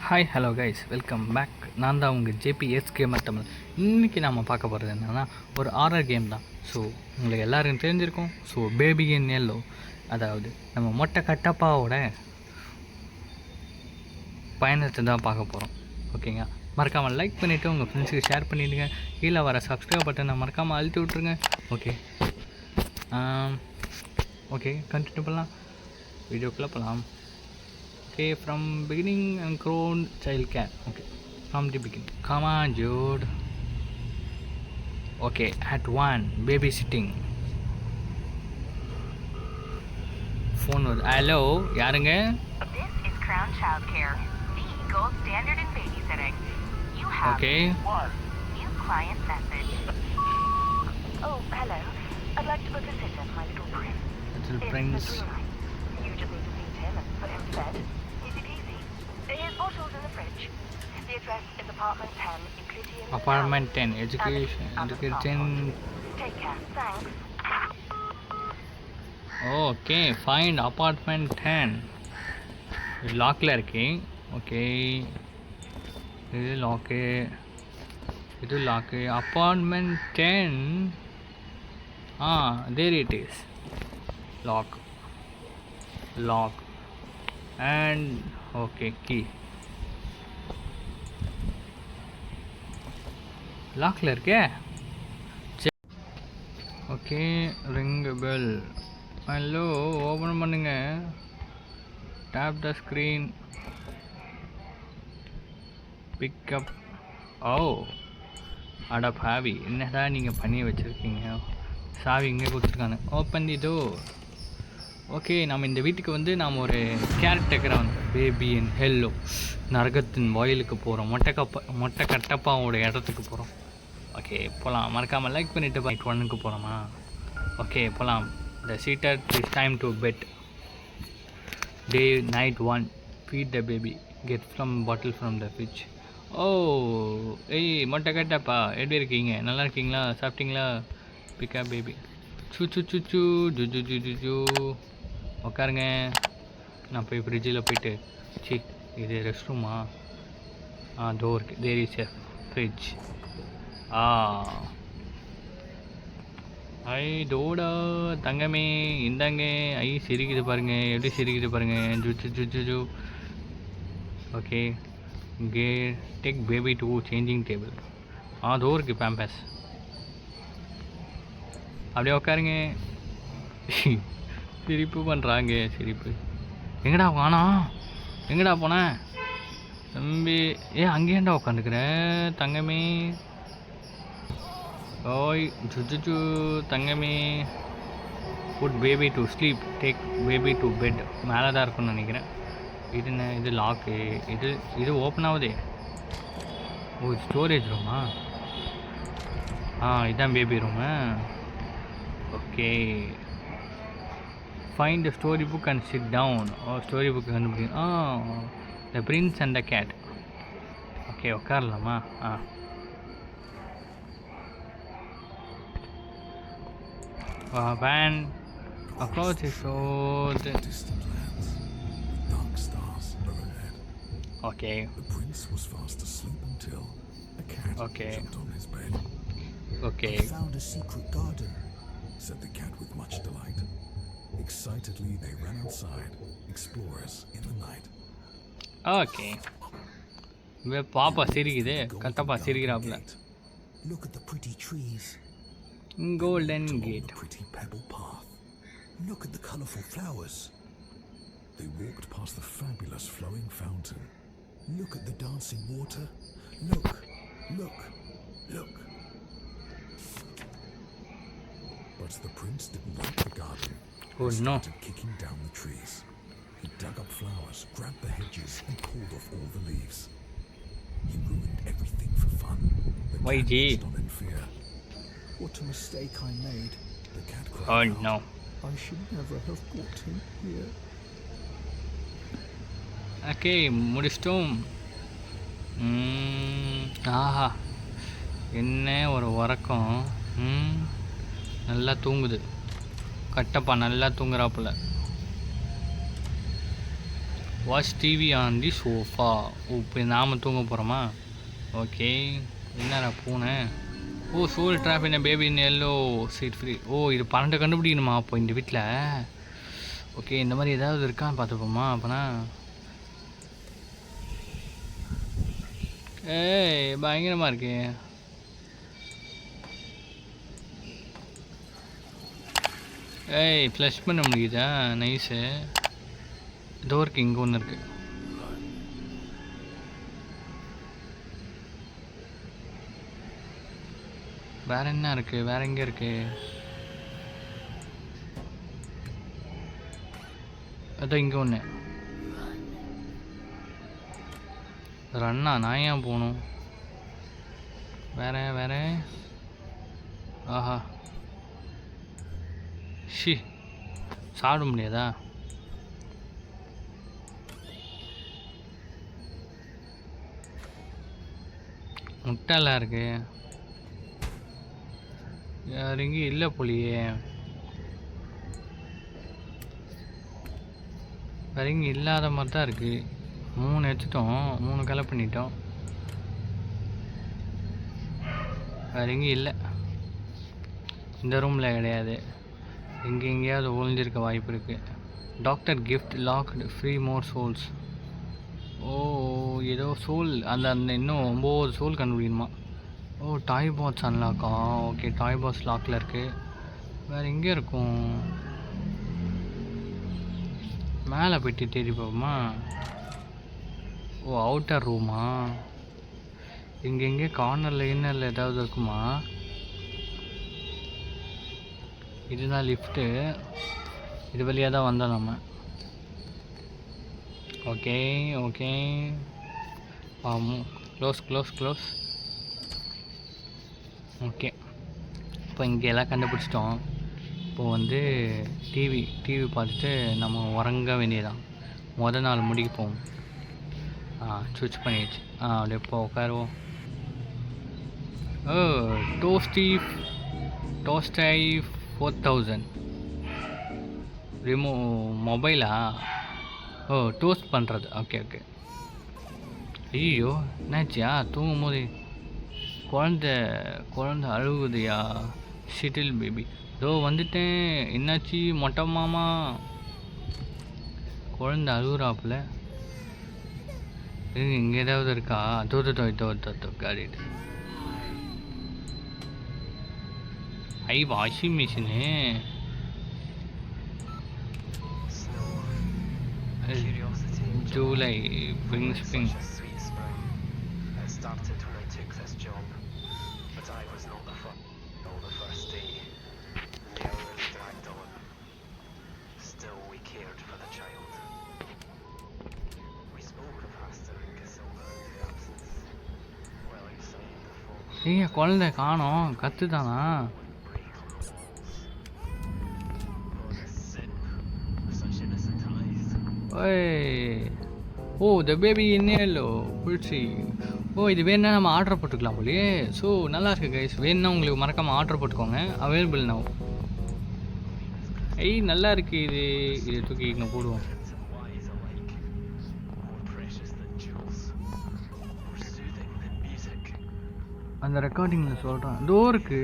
Hi hello guys, welcome back. நான் தான் உங்கள் ஜேபிஎஸ் கேமர் தமிழ். இன்றைக்கி நாம் பார்க்க போகிறது என்னென்னா ஒரு ஆர்ஆர் கேம் தான். ஸோ உங்களுக்கு எல்லோருக்கும் தெரிஞ்சிருக்கும். ஸோ பேபி இன் எல்லோ, அதாவது நம்ம மொட்டை கட்டப்பாவோட பயணத்தை தான் பார்க்க போகிறோம். ஓகேங்க, மறக்காமல் லைக் பண்ணிவிட்டு உங்கள் ஃப்ரெண்ட்ஸுக்கு ஷேர் பண்ணிவிடுங்க. கீழே வர சப்ஸ்கிரைப் பட்டனை மறக்காமல் அழுத்தி விட்ருங்க. ஓகே கண்டினியூ பண்ணலாம், வீடியோக்குள்ளே போகலாம். Okay, from beginning and grown child cat. Okay, from the beginning. Come on, Jude. Okay, at 1, babysitting. Phone was hello, யாருங்க? This is Crown Child Care, the gold standard in babysitting. You have new client message. Oh, hello. I'd like to book a sitter for my little prince. Little prince. You just need to feed him and put him to bed. His bottles in the fridge. The address is apartment 10, Euclidean. Apartment 10, education. Take care. Thanks. Okay, find apartment 10. லாக்ல இருக்கு. Okay, இது lock, இது lock. Apartment 10. there it is. Lock and okay, key. லாக்ல இருக்கே. Okay, ring bell. Hello, open பண்ணுங்க. Tap the screen, pick up. அட பாவி, என்னடா நீங்கள் பண்ணி வச்சுருக்கீங்க. சாவி இங்கே கொடுத்துருக்காங்க. Open the door. ஓகே, நம்ம இந்த வீட்டுக்கு நாம் ஒரு கேரக்டராக பேபி இன் ஹெல்லோ நரகத்தின் வாயிலுக்கு போகிறோம். மொட்டை கட்டப்பாவோட இடத்துக்கு போகிறோம். ஓகே போகலாம். மறக்காமல் லைக் பண்ணிவிட்டு நைட் 1க்கு போகிறோமா? ஓகே போகலாம். The sitter is time to bed. Day night 1, feed the baby, get from bottle from the fridge. மொட்டை கட்டப்பா, எப்படி இருக்கீங்க? நல்லா இருக்கீங்களா? சாப்பிட்டீங்களா? Pick up baby. சு சு சு சு ஜு ஜு ஜு ஜு ஜு. உட்காருங்க. நான் போய் ஃப்ரிட்ஜில் போயிட்டு, இது ரெஸ்ட் ரூமா? Door, there is a fridge. டோடா தங்கமே, இந்தாங்க. சிரிக்குது பாருங்க, எப்படி சிரிக்குது பாருங்க. ஜு ஜு ஜு ஜு ஜு. ஓகே, இங்கே take baby to changing table. டோருக்கு பேம்பஸ். அப்படியே உட்காருங்க. சிரிப்பு பண்ணுறாங்க, சிரிப்பு. எங்கடா காணோம்? எங்கடா போனேன் தம்பி? அங்கேயேண்டா உட்காந்துக்கிற தங்கமே. ஜுஜுஜு தங்கமே. Put baby to sleep, take baby to bed. மேலே தான் இருக்குன்னு நினைக்கிறேன். இது என்ன? இது லாக்கு. இது ஓப்பன் ஆகுதே. ஸ்டோரேஜ் ரூமா? இதுதான் baby room. Okay, find the story book and sit down. Story book கண்டுபிடிக்கும். The prince and the cat. Okay, உட்காரலாமா? Van across his road. Okay. The prince was fast asleep until a cat jumped on his bed. Okay. I found a secret garden, said the cat with much delight. Excitedly they ran outside, explorers in the night. Okay. பாப்பா சிரிக்குது, Kattappa சிரிக்கிறாப்ல. Look at the pretty trees. Golden gate. The pretty pebble path. Look at the colorful flowers. They walked past the fabulous flowing fountain. Look at the dancing water. Look. But the prince didn't like the garden. He started kicking down the trees. He dug up flowers, grabbed the hedges, and pulled off all the leaves. He ruined everything for fun. The cat watched on in fear. What a mistake I made, the cat cried out. No. I should never have brought him here. Okay, முடிச்சிட்டோம். என்ன ஒரு உறக்கம். நல்லா தூங்குது கட்டப்பா, நல்லா தூங்குறாப்புல. Watch TV on the sofa. ஓ இப்போ நாம் தூங்க போகிறோமா? ஓகே. என்னடா பூனை? ஓ சோல் ட்ராப் என்ன baby in yellow seat free. ஓ இது 12 கண்டுபிடிக்கணுமா அப்போ இந்த வீட்டில்? ஓகே இந்த மாதிரி ஏதாவது இருக்கான்னு பார்த்துப்போமா அப்போனா? ஏய் பயங்கரமாக இருக்கு. ஏய் ஃப்ளஷ் பண்ண முடியுதா? நைஸு. இதோ இருக்குது, இங்கே ஒன்று இருக்குது. வேற என்ன இருக்குது? வேற எங்கே இருக்குது? அதோ இங்கே ஒன்று. ரன்னா நான் ஏன் போகணும்? வேற வேற. ஆஹா ஷி சாப்பிட முடியாதா? முட்டைலாம் இருக்கு. யார் எங்கேயும் இல்லை போலியே. வேற எங்கேயும் இல்லாத மாதிரி தான் இருக்குது. 3 எடுத்துட்டோம், 3 கலெக்ட் பண்ணிட்டோம். வேற எங்கேயும் இல்லை. இந்த ரூமில் கிடையாது. எங்கேயாவது ஒழிஞ்சிருக்க வாய்ப்பு இருக்குது. டாக்டர் கிஃப்ட் லாக்டு ஃப்ரீ மோர் சோல்ஸ். ஓ ஏதோ சோல் அந்த அந்த இன்னும் 9 சோல் கண்டுபிடிக்கணுமா? ஓ டாய் பாட்ஸ் அன்லாக்கா? ஓகே டாய் பாட்ஸ் லாக்கில் இருக்குது. வேறு எங்கே இருக்கும்? மேலே போய்ட்டு தேடி பார்ப்போமா? ஓ அவுட்டர் ரூமா? இங்கே கார்னரில் இன்னரில் ஏதாவது இருக்குமா? இதுதான் லிஃப்ட்டு. இது வழியாக தான் வந்தோம் நம்ம. Okay okay close close close. Okay இப்போ இங்கே எல்லாம் கண்டுபிடிச்சிட்டோம். இப்போது வந்து டிவி பார்த்துட்டு நம்ம உறங்க வேண்டியதான். நாள் முடிக்க போவோம். சுவிட்ச் பண்ணிடுச்சு. அப்படியே இப்போ உட்காருவோம். ஓ டோஸ்டை 4000 மொபைலா? ஓ டோஸ்ட் பண்ணுறது. Okay okay. ஐயோ என்னாச்சியா? தூங்கும் போது குழந்த அழுகுதையா? ஷிட்டில் பேபி. இதோ வந்துட்டேன். என்னாச்சு மொட்டை மாமா? குழந்த அழுகுறாப்புல. இங்கே ஏதாவது இருக்கா? தோ காடிட்டு. ஐ வாஷிங் மிஷினு. ஜூலை ஸ்ப்ரிங். ஏங்க குழந்தை காணோம். கத்துதானா? ஓ த பேபி இன் எல்லோ புடிச்சி. ஓ இது வேணுன்னா நம்ம ஆர்டர் போட்டுக்கலாம் போலியே. ஸோ நல்லா இருக்கு கைஸ். வேணுன்னா உங்களுக்கு மறக்காமல் ஆர்டர் போட்டுக்கோங்க. Available now. ஐய் நல்லா இருக்கு இது. இதை தூக்கி இங்கே போடுவோம். அந்த ரெக்கார்டிங்கில் சொல்கிறேன். இதோ இருக்கு.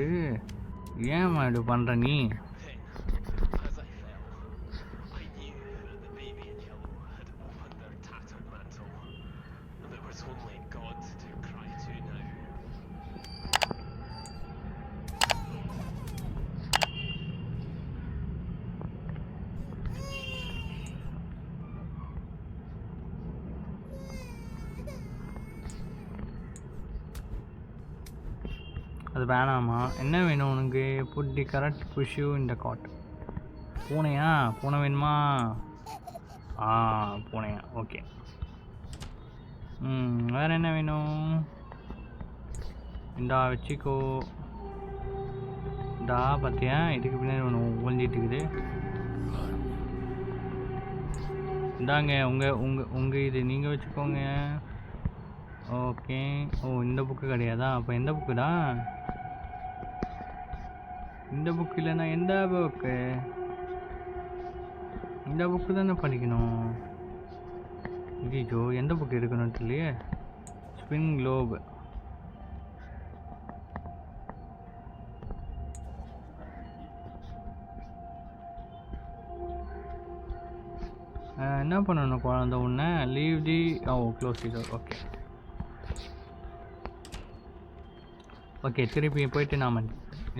ஏன்மா இது பண்ணுற நீ? அது வேணாமா? என்ன வேணும் உனக்கு? புட் தி கரெக்ட் புஷ்யூ இந்த காட். பூனையா? பூனை வேணுமா? பூனையா? ஓகே. வேறு என்ன வேணும்? இந்தா வச்சுக்கோ. இந்தா பார்த்தியா இதுக்கு பின்னாடி ஒன்று ஒழிஞ்சிட்டு இருக்குது. இந்தாங்க உங்கள் இது நீங்கள் வச்சுக்கோங்க. ஓகே. ஓ இந்த புக்கு கிடையாதா? அப்போ எந்த புக்குடா? இந்த புக்கு இல்லைன்னா எந்த புக்கு? இந்த புக்கு தானே படிக்கணும். ஐயோ எந்த புக் எடுக்கணும் தெரியலையே. Spin Globe. என்ன பண்ணணும் குழந்த ஒன்று? Leave the close the door. Okay okay திருப்பி போயிட்டு நாம்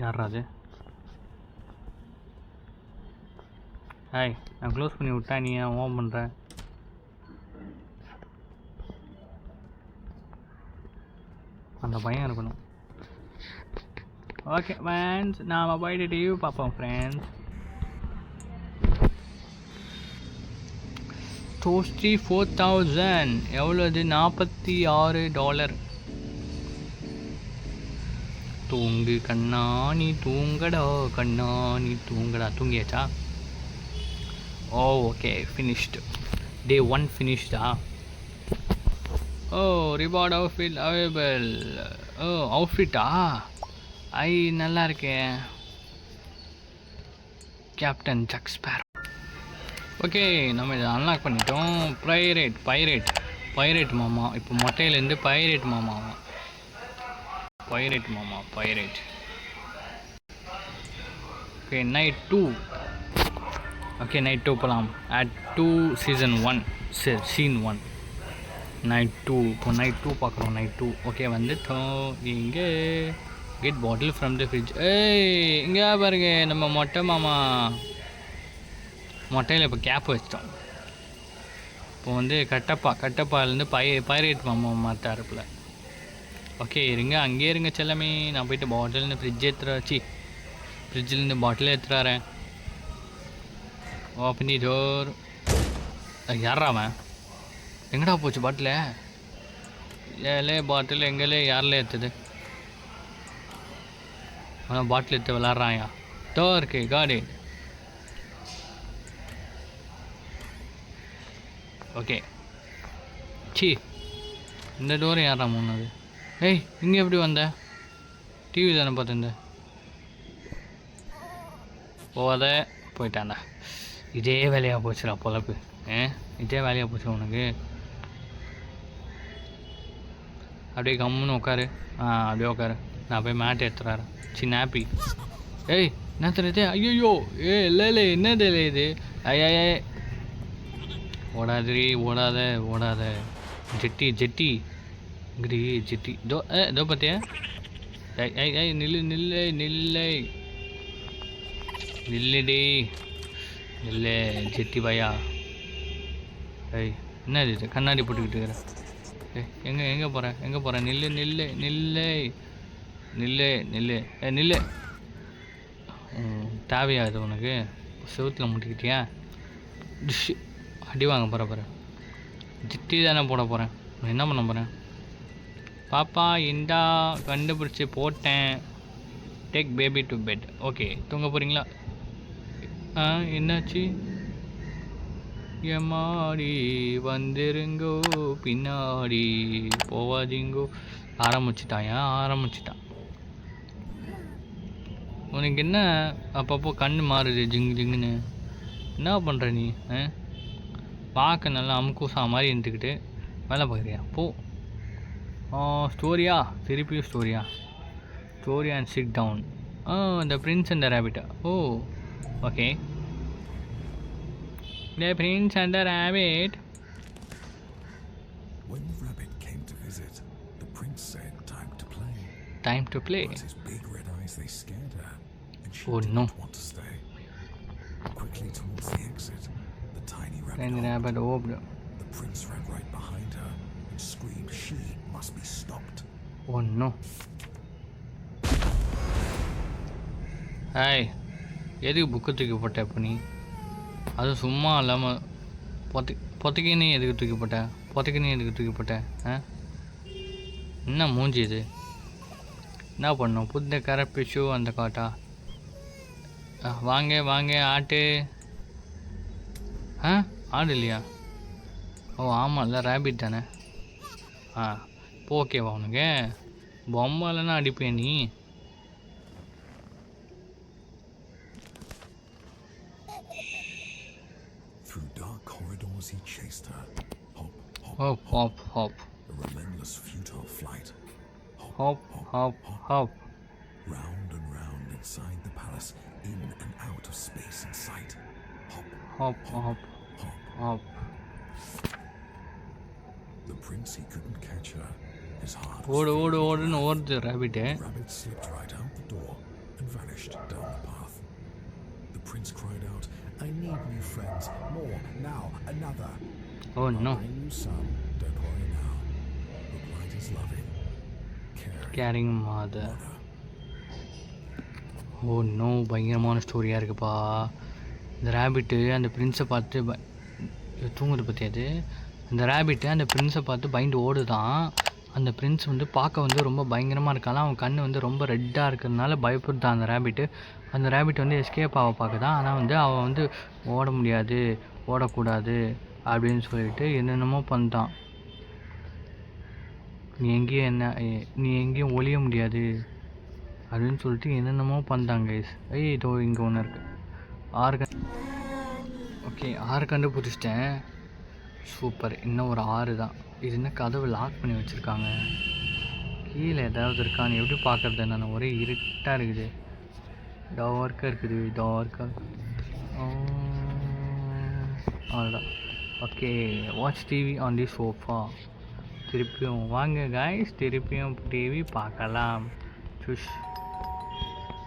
யாராது ஹாய் நான் க்ளோஸ் பண்ணி விட்டா நீ ஏன் ஓன் பண்ணுற? அந்த பையன் இருக்கணும். ஓகே ஃப்ரெண்ட்ஸ் நாம் போயிட்டு டிவி பார்ப்போம் ஃப்ரெண்ட்ஸ். டோஸ்டி 4000 எவ்வளோது? $46. தூங்கு கண்ணா நீ தூங்கடா, கண்ணா நீ தூங்கடா. தூங்கியாச்சா? ஓ ஓகே ஃபினிஷ்டு. டே 1 ஃபினிஷ்டா? ஓ ரிவார்ட் அவுட்ஃபிட் அவைலபிள். ஓ அவுட்ஃபிட்டா? ஐ நல்லா இருக்கேன். Captain jack Sparrow. ஓகே நம்ம இதை அன்லாக் பண்ணிட்டோம். பைரேட் மாமா. இப்போ மொட்டையிலேருந்து பைரேட் மாமா. Pirate. Okay night 2. Okay night 2 போகலாம். At 2 season 1 scene 1 night 2. இப்போ நைட் 2 பார்க்குறோம். நைட் 2 ஓகே வந்துட்டோம். இங்கே get bottle from the fridge. இங்கே பாருங்க நம்ம மொட்டை மாமா. மொட்டையில் இப்போ கேப் வச்சிட்டோம். இப்போ வந்து கட்டப்பாலேருந்து பைரேட் மாமா மாற்றாருப்பில். ஓகே இருங்க அங்கேயே இருங்க செல்லமே. நான் போயிட்டு பாட்டிலேருந்து ஃப்ரிட்ஜிலேருந்து பாட்டில் எடுத்துறாரேன். Open the door. யாரா அவன்? எங்கடா போச்சு பாட்டில்? ஏலே பாட்டில் எங்களே யாரில் ஏற்றுது? அவன் பாட்டில் எடுத்து விளாட்றாயா? டோர் இருக்கு காடி. ஓகே இந்த டோர் யாரா மூணது? இங்கே எப்படி வந்த? டிவி தானே பார்த்துருந்த. போயிட்டாண்டா. இதே வேலையாக போச்சுடா பொழப்பு. இதே வேலையாக போச்சு உனக்கு. அப்படியே கம்முன்னு உட்காரு. அப்படியே உட்காரு. நான் போய் மேட் எடுத்துறாரு. சின்ன ஆப்பி. என்ன தெரியுது? ஐயோ இல்லை என்னது இல்லை இது? ஐயா ஓடாத. ஜெட்டி இங்கடி ஜெட்டி. இதோ பார்த்தியா? நில்லுடி ஜெட்டி பாயா. என்னது இது? கண்ணாடி போட்டுக்கிட்டு இருக்கிற. எங்கே போகிறேன்? நில்லு. தேவையா இது உனக்கு? செவுத்தில் முட்டிக்கிட்டியா? டிஷ்ஷு அடி வாங்க போகிற. ஜிட்டி தானே போட போகிறேன். என்ன பண்ண போகிறேன்? பாப்பா இந்தா கண்டுபிடிச்சி போட்டேன். Take baby to bed. Okay தூங்க போகிறீங்களா? என்னாச்சு? எம்மாடி வந்துருங்கோ பின்னாடி போவாதீங்கோ. ஆரம்பிச்சிட்டான். உனக்கு என்ன அப்பப்போ கண்ணு மாறுது ஜிங்குன்னு? என்ன பண்ணுற நீ? பார்க்க நல்லா அமுக்கூசா மாதிரி இருந்துக்கிட்டு வேலை பார்க்குறியா? போ. ஸ்டோரியா? திருப்பியும் story and sit down. The prince and the ரேபிட்டா? Okay the prince and the rabbit. When the rabbit came to visit, the prince said, Time to play. But his big red eyes, they scared her, and she didn't want to stay. Quickly towards the exit, the tiny rabbit opened. The prince ran right behind her and screamed she must be stopped. Oh no. எதுக்கு book தூக்கி போட்ட இப்போ நீ? அது சும்மா இல்லாமல் பொத்துக்கினே எதுக்கு தூக்கி போட்ட? என்ன மூஞ்சி இது? என்ன பண்ணோம்? புத்த கரப்பு ஷூ அந்த காட்டா? வாங்க ஆட்டு. ஆடு இல்லையா? ஆமாம்ல ரேபிட் தானே. ஓகேவா உனக்கு? பொம்மை இல்லைன்னா அடிப்பேன் நீ. Through dark corridors he chased her. Hop, Hop, hop, hop. A relentless, futile flight. Hop, hop, hop. Round and round inside the palace, in and out of space and sight. Hop, Hop, hop, hop. hop. The prince, he couldn't catch her. His heart was ஓடு filled ஓடு with ஓடுன்னு wrath. ஓடுது rabbit. The rabbit slipped right out the door and vanished down the path. The prince cried out, "I need new friends. More. Now, another. Oh no. I'll bring you some. Don't worry now," replied his loving, caring caring mother. mother. Oh no, பயங்கரமான ஸ்டோரியாக இருக்குப்பா. இந்த rabbit அந்த பிரின்ஸை பார்த்து தூங்குது பற்றி அது. அந்த ரேபிட்டு அந்த பிரின்ஸை பார்த்து பயந்து ஓடுதான். அந்த பிரின்ஸ் வந்து பார்க்க வந்து ரொம்ப பயங்கரமாக இருக்கான். அவன் கண் வந்து ரொம்ப ரெட்டாக இருக்கிறதுனால பயப்படுதான் அந்த ரேபிட்டு. அந்த ரேபிட் வந்து எஸ்கேப் ஆக பார்க்குதான். ஆனால் வந்து அவன் வந்து ஓட முடியாது, ஓடக்கூடாது அப்படின்னு சொல்லிட்டு என்னென்னமோ பண்ணிட்டான். நீ எங்கேயும் ஒளிய முடியாது அப்படின்னு சொல்லிட்டு என்னென்னமோ பண்ணிட்டாங்க கைஸ். இதோ இங்கே ஒன்று இருக்குது. ஓகே 6 கண்டுபிடிச்சிட்டேன். சூப்பர். இன்னும் ஒரு 6 தான். இது என்ன கதவு லாக் பண்ணி வச்சுருக்காங்க. கீழே ஏதாவது இருக்கான்னு எப்படி பார்க்குறது? நான் ஒரே இருட்டாக இருக்குது. டார்க்காக இருக்குது, டார்க்காக. அவ்வளோதான். Okay, watch TV on the sofa. திருப்பியும் வாங்க கைஸ், திருப்பியும் டிவி பார்க்கலாம். சுஷ்,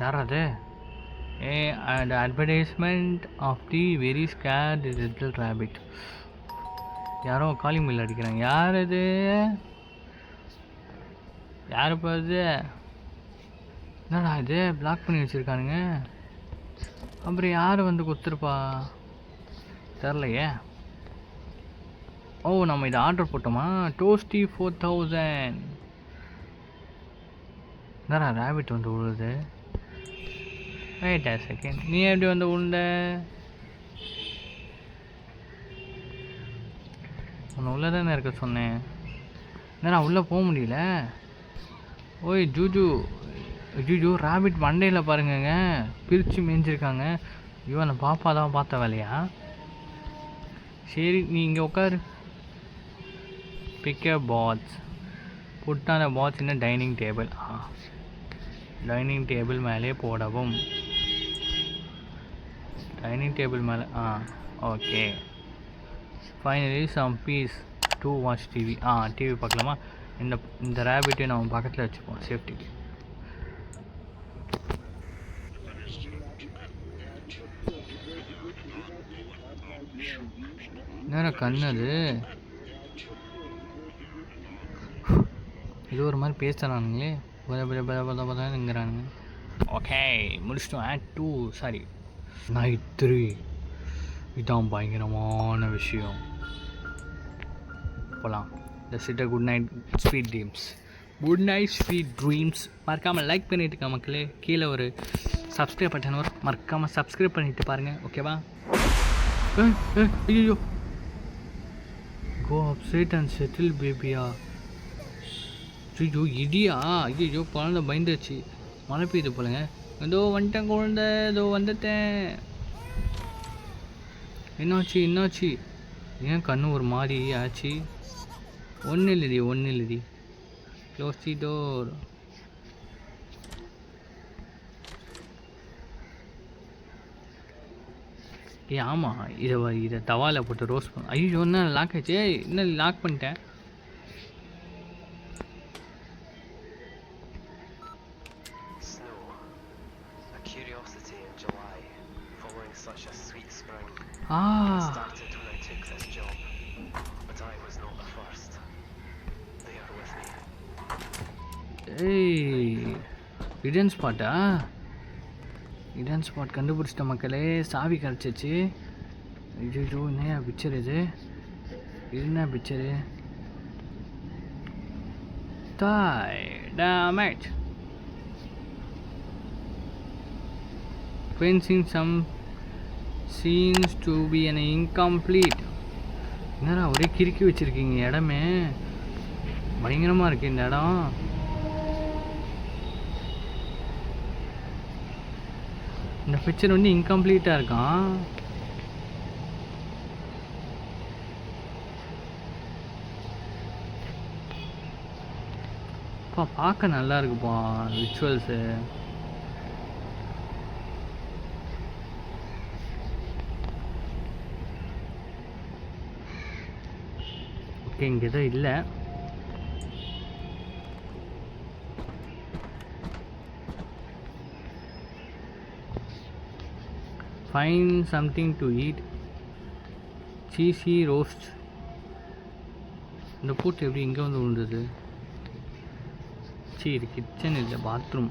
யார் அது? And advertisement of the very scared little rabbit. யாரோ காலிங் பில் அடிக்கிறாங்க. யார் இது? யாருப்பா இது? என்னடா இது பிளாக் பண்ணி வச்சுருக்கானுங்க. அப்புறம் யார் வந்து கொடுத்துருப்பா தெரிலையே. ஓ, நம்ம இதை ஆர்டர் போட்டோமா? டோஸ்டி 4000. என்னடா ரேபிட் வந்து விழுது? Wait a second. நீ எப்படி வந்து உண்ட? உன்னை உள்ளே தானே இருக்க சொன்னேன். என்னடா உள்ளே போக முடியல? ஓய் ஜூஜு, ஜூஜு ரேபிட் மண்டையில் பாருங்கங்க பிரித்து மேய்ஞ்சிருக்காங்க. ஐயோ, அந்த பாப்பா தான் பார்த்த வேலையா? சரி, நீ இங்கே உட்காரு. Pick a box. put on a box in a dining table. Dining table மேலே போடவும். டைனிங் டேபிள் மேலே. Okay. Finally some peace to watch TV. TV பார்க்கலாமா? இந்த ரேபிட்டை நம்ம பக்கத்தில் வச்சுப்போம் சேஃப்டிக்கு. என்னடா கண்ணு அது? இது ஒரு மாதிரி பேசுகிறானுங்களே. பதங்கிறானுங்க. ஓகே, முடிச்சிட்டோம். Act 2 sorry night 3. இதுதான் பயங்கரமான விஷயம். போகலாம். Just good night sweet dreams. Good night sweet dreams. மறக்காமல் லைக் பண்ணிட்டு இருக்க மக்களே. கீழே ஒரு சப்ஸ்கிரைப் பட்டன் வரும், மறக்காமல் சப்ஸ்கிரைப் பண்ணிட்டு பாருங்கள். ஓகேவா? ஐயோ, கோ அப்சைட் அண்ட் செட்டில் பேபியா. ஐயோ இடியா. ஐயோ, குழந்தை பயந்துச்சு. மழை பெய்யுது போலங்க. ஏதோ வந்துட்டேன் குழந்தை, ஏதோ வந்துட்டேன். என்னாச்சு? ஏன் கண்ணு ஒரு மாதிரி ஆச்சு? ஒன்றும் இல்லடி. Close the door. ஆமாம், இதை தவாவில் போட்டு ரோஸ்ட் பண்ண. ஐயோ, என்ன லாக் ஆச்சு? என்ன லாக் பண்ணிட்டேன்? Started when I took this job, but I was not the first. They are with me. இடன் ஸ்பாட்டா? இடன் ஸ்பாட் கண்டுபிடிச்சிட்ட மக்களே. சாவி கிடச்சிச்சு. ஐயோ, என்ன பிக்சர் இது? என்ன picture? Damage. fencing some seems to be an incomplete. என்னடா ஒரே கிறுக்கி வச்சுருக்கீங்க. இடமே பயங்கரமாக இருக்குது இந்த இடம். இந்த பிக்சர் வந்து இன்கம்ப்ளீட்டாக இருக்கான். பார்க்க நல்லா இருக்குப்பா விச்சுவல்ஸு. ஓகே, இங்கே எதுவும் இல்லை. Find something to eat. Cheesy roast. இந்த பூட்டு எப்படி இங்கே வந்து விழுந்தது? இது கிச்சன் இல்லை, பாத்ரூம்.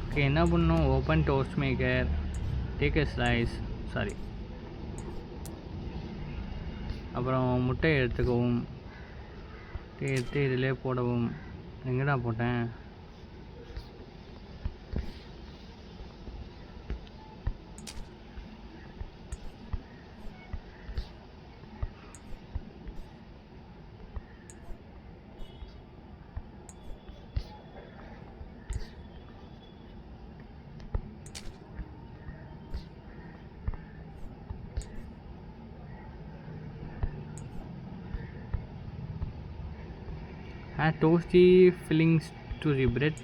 ஓகே, என்ன பண்ணணும்? Open toast maker, take a slice, sorry, அப்புறம் முட்டை எடுத்துக்கவும், எடுத்து இதிலே போடவும். எங்கடா போட்டேன்? Add toasty fillings to the bread.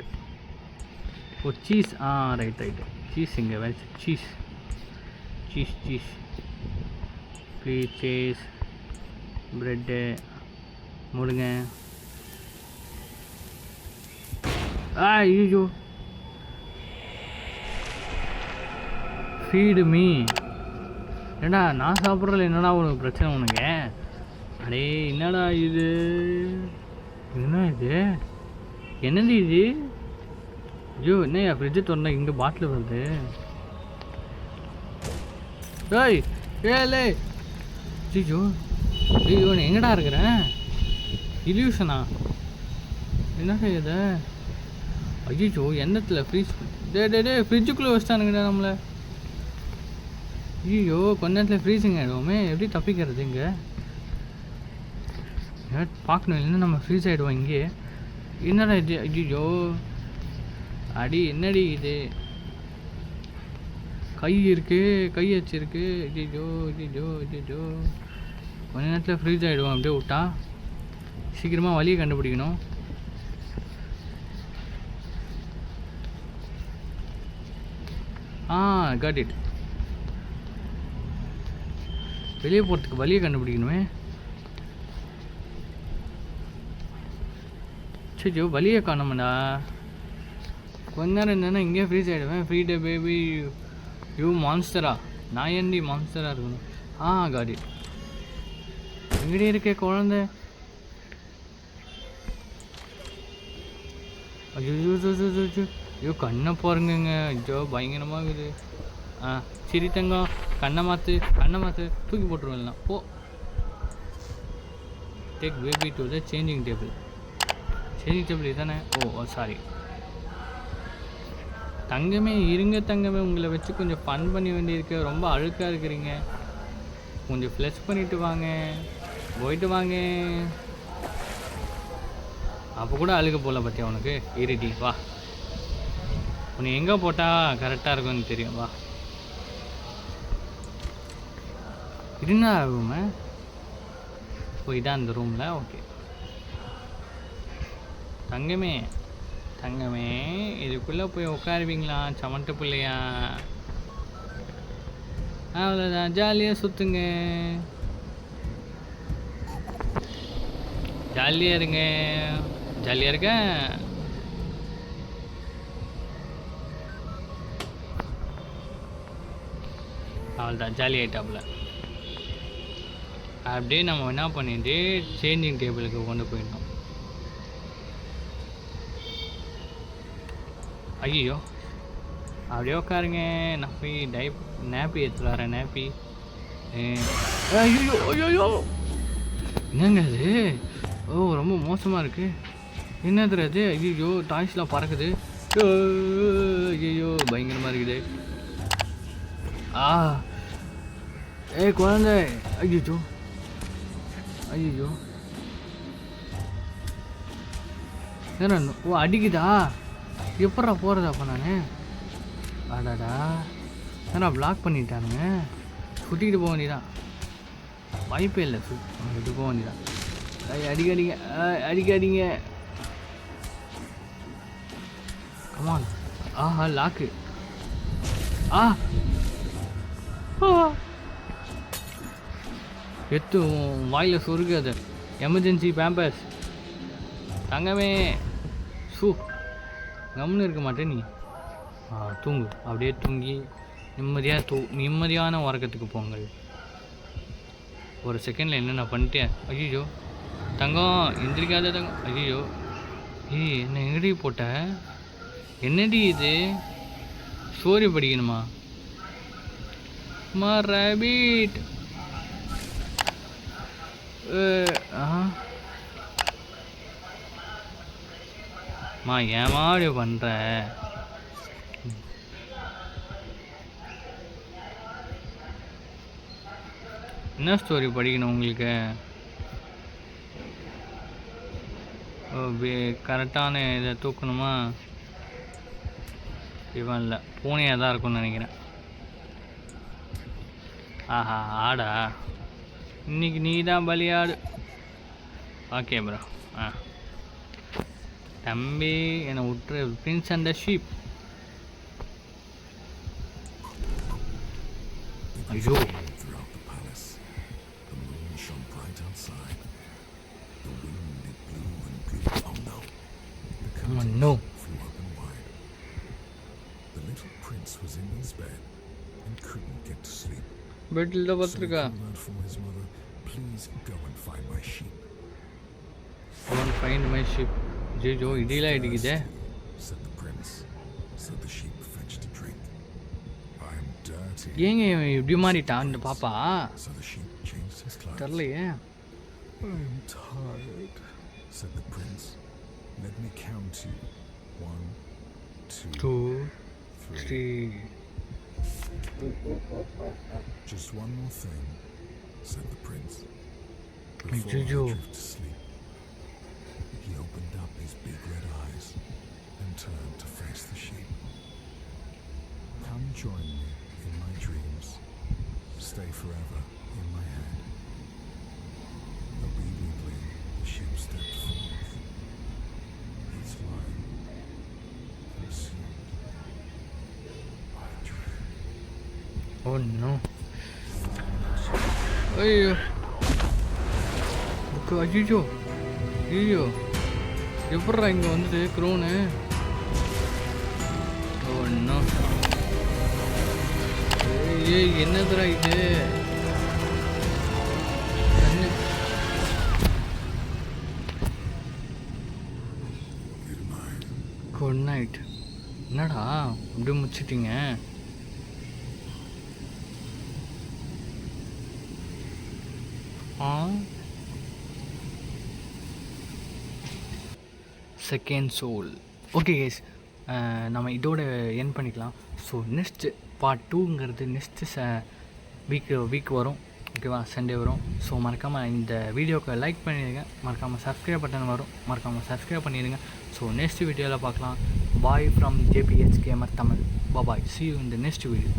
Oh, cheese. Right. Cheese inga. Where is cheese? Cheese. Please, cheese. Bread. Mudunga. You. Feed me. என்னடா நான் சாப்பிட்றதுல என்னடா உனக்கு பிரச்சனை உனக்கு? அடே என்னடா இது? என்ன இது? என்னது இது? ஐயோ, என்ன ஃப்ரிட்ஜு திறந்தா இங்கே பாட்டில் வருது? ஏய் ஏலே ஐயோ நான் எங்கடா இருக்கிறேன்? இல்யூஷனா? என்னடா இது? ஐயோ, எண்ணத்தில் ஃப்ரீஸ் டே ஃப்ரிட்ஜுக்குள்ளே வச்சிட்டானுங்கடா நம்மளை. ஐயோ, கொஞ்ச நேரத்தில் ஃப்ரீஸிங் ஆகிடுவோமே. எப்படி தப்பிக்கிறது இங்கே? பார்க்கணும், இல்லைன்னா நம்ம ஃப்ரீஸ் ஆகிடுவோம் இங்கே. என்னடா இது? ஐயோ அடி, என்னடி இது? கை வச்சிருக்கு. ஐயோ கொஞ்ச நேரத்தில் ஃப்ரீஸ் ஆகிடுவோம் அப்படியே விட்டா. சீக்கிரமாக வழியை கண்டுபிடிக்கணும். Got it. வெளியே போகிறதுக்கு வழியை கண்டுபிடிக்கணுமே. சரி, வழியை காணோம்டா. கொஞ்ச நேரம் என்னன்னா இங்கே ஃப்ரீஸ் ஆகிடுவேன். ஃப்ரீ டே பேபி யூ மான்ஸ்டரா? நான் ஏன்டி மான்ஸ்டராக இருக்கணும்? காடி எங்கடி இருக்கே குழந்தை? ஐயோ கண்ணை பாருங்கங்க. ஐயோ பயங்கரமாக இருக்குது. சரி தங்கம், கண்ணை மாற்று தூக்கி போட்டுருவேன். போ. Take baby to the changing table இதுதானே? சாரி தங்கமே, இருங்க தங்கமே, உங்களை வச்சு கொஞ்சம் ஃபன் பண்ணி வேண்டியிருக்கு. ரொம்ப அழுக்காக இருக்கிறீங்க. கொஞ்சம் ஃப்ளஷ் பண்ணிட்டு வாங்க, போயிட்டு வாங்க. அப்போ கூட அழுக போல பார்த்தியா உனக்கு? இருடி வா, உன்னை எங்கே போட்டால் கரெக்டாக இருக்கும்னு தெரியும். வா. இதுனா ரூமு? இதான் அந்த ரூமில். ஓகே தங்கமே இதுக்குள்ளே போய் உட்காருவீங்களா? சமட்டு பிள்ளையா? அவ்வளோதான், ஜாலியாக சுற்றுங்க, ஜாலியாக இருங்க. ஜாலியாக இருக்க. அவ்வளோதான், ஜாலி ஆகிட்டாப்புல. அப்படியே நம்ம என்ன பண்ணிட்டு சேஞ்சிங் டேபிளுக்கு கொண்டு போயிடணும். ஐயோ அப்படியே உட்காருங்க. நான் போய் நேப்பி எடுத்துட்டு வரேன். நேப்பி. ஐயோ என்னங்க அது? ரொம்ப மோசமாக இருக்குது. என்னது அது? ஐயோ டாய்ஸ்லாம் பறக்குது. ஐயோ பயங்கரமாக இருக்குது. குழந்தை. ஐயோ ஏன்னா ஓ அடிக்குதா? எப்பட்றா போகிறது அப்போ நான்? அடாடா ஏன்னா பிளாக் பண்ணிட்டானுங்க. சுட்டிக்கிட்டு போக வேண்டியதான், வாய்ப்பே இல்லை. சுட்டு போக வேண்டியதான். அடிக்காதீங்க அடிக்காதீங்க. கமான். ஆஹா லாக்கு. ஆ எத்து வாயில் சொருகு. அது எமர்ஜென்சி பேம்பர்ஸ். தங்கமே ஷூ கம்னு இருக்க மாட்டேன் நீ. தூங்கு, அப்படியே தூங்கி நிம்மதியான உறக்கத்துக்கு போங்கள். ஒரு செகண்டில் என்னென்ன பண்ணிட்டேன். ஐயோ தங்கம் எந்திரிக்காத தங்கம். ஐயோ என்ன எங்கடி போட்ட? என்னடி இது? ஸ்டோரி படிக்கணுமா? ரேபிட். ஏமா அப்படி பண்ணுற? என்ன ஸ்டோரி படிக்கணும் உங்களுக்கு? கரெக்டான இதை தூக்கணுமா? இவன் இல்லை, பூனையாக தான் இருக்கும்னு நினைக்கிறேன். ஆஹா ஆடா, இன்னைக்கு நீ தான் பலியாடு. Okay bro. தம்பி என்னை விட்டுரு. Prince and the sheep. ஐயோ no. The little prince was in his bed and couldn't get to sleep. பெட்ல படுத்துருக்கா. From his mother, please go and find my sheep. Go and find my sheep. ஜோ இடியெல்லாம் இடிக்குதே. Said the prince. So the sheep fetched a drink. I'm dirty. ஏங்க இப்படி மாறிட்டான் இந்த பாப்பா? So the sheep changed his clothes. தெரியலையே. I'm tired, said the prince. Let me count you. 1, 2, 3. Just one more thing, said the prince. Before I drift to sleep, he opened up his big red eyes and turned to face the sheep. Come join me in my dreams. Stay forever in my head. Obediently, the sheep stepped forth. Its lion consumed by dream. Oh no. ஐயோ ஐயோ ஐயோ எப்பட்றா இங்கே வந்து crown? ஒன்றும் ஏய் என்னதுடா இது? Good night. என்னடா இப்படி முடிச்சிட்டிங்க? செகண்ட் சோல். ஓகே கேஸ், நம்ம இதோட என் பண்ணிக்கலாம். ஸோ நெக்ஸ்ட்டு பார்ட் 2ங்கிறது நெக்ஸ்ட்டு வீக் வரும். ஓகேவா? சண்டே வரும். ஸோ மறக்காமல் இந்த வீடியோக்கு லைக் பண்ணிடுங்க. மறக்காமல் சப்ஸ்கிரைப் பட்டன் வரும், மறக்காமல் சப்ஸ்கிரைப் பண்ணிடுங்க. ஸோ நெக்ஸ்ட் வீடியோவில் பார்க்கலாம். Bye from JPH Gamer Tamil. Bye. See you in the next video.